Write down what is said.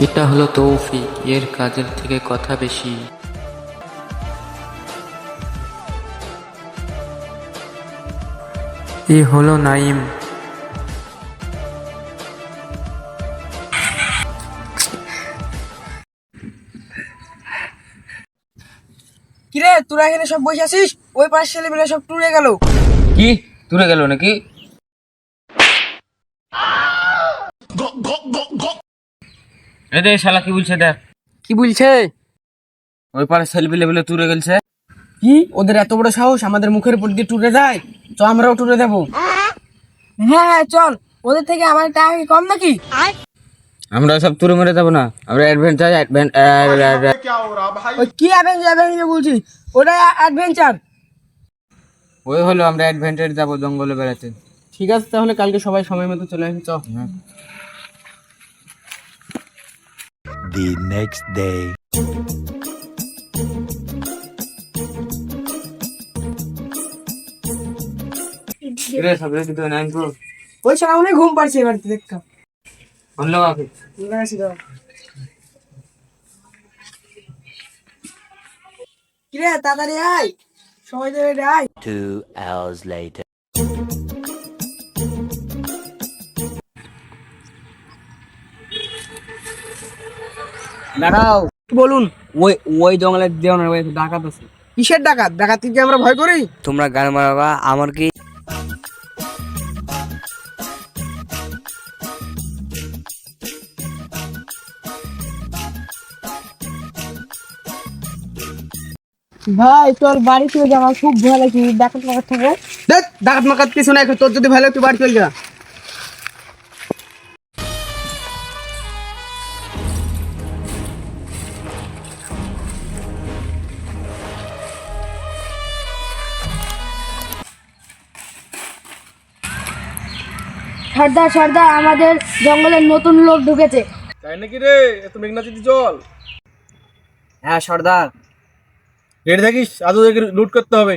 এটা হলো তৌফিক, এর কাজের থেকে কথা বেশি। এ হলো নাইম। কিরে তোরা এখানে সব বসে আছিস? ওই পাশের ছেলেমেয়েরা সব টুরে গেল। কি তুলে গেল নাকি? এদের শালা কি বলছে দেখ। কি বলছে? ওই পারে সেলফি লেভেলে তুলে গেলছে। কি ওদের এত বড় সাহস আমাদের মুখের উপর দিয়ে টুরে যায়? চ আমরাও টুরে দেবো। হ্যাঁ হ্যাঁ চল, ওদের থেকে আমার টাকা কি কম নাকি? আমরা সব তুলে মেরে যাবো না, আমরা অ্যাডভেঞ্চার ওই কি অ্যাভেঞ্জার বলছিস? ওটা অ্যাডভেঞ্চার। ওই হলো আমরা অ্যাডভেঞ্চার যাবো জঙ্গলে বেড়াতে। ঠিক আছে তাহলে কালকে সবাই সময় মতো চলে আসি। চ। The next day. রে সব রেডি তো নাইন প্রো ওই সারা অনেক ঘুম পাচ্ছে এবারে দেখা। বললো আপনি কিরে তাড়াতাড়ি আয়, সময় দেবে আয়। 2 hours later. দাঁড়াও, বলুন। ওই ওই জঙ্গলের দেওয়ার ওই ডাকাত আছে। কিসের ডাকাত? ডাকাতকে কি আমরা ভয় করি? তোমরা গান মারাবা আমার কি? ভাই চল বাড়ি চলে যা, আমার খুব ভয় লাগছে ডাকাত মাকাত থাকে। দেখ ডাকাত মাকাত কিছু নাই, তোর যদি ভয় লাগে তুই বাড়ি চলে যা। সর্দার সর্দার আমাদের জঙ্গলের নতুন লোক ঢুকেছে। তাই নাকি রে? এত মেঘনা চিঠি চল। হ্যাঁ সর্দার। রেডি থাকিস, আজ ওদেরকে লুট করতে হবে।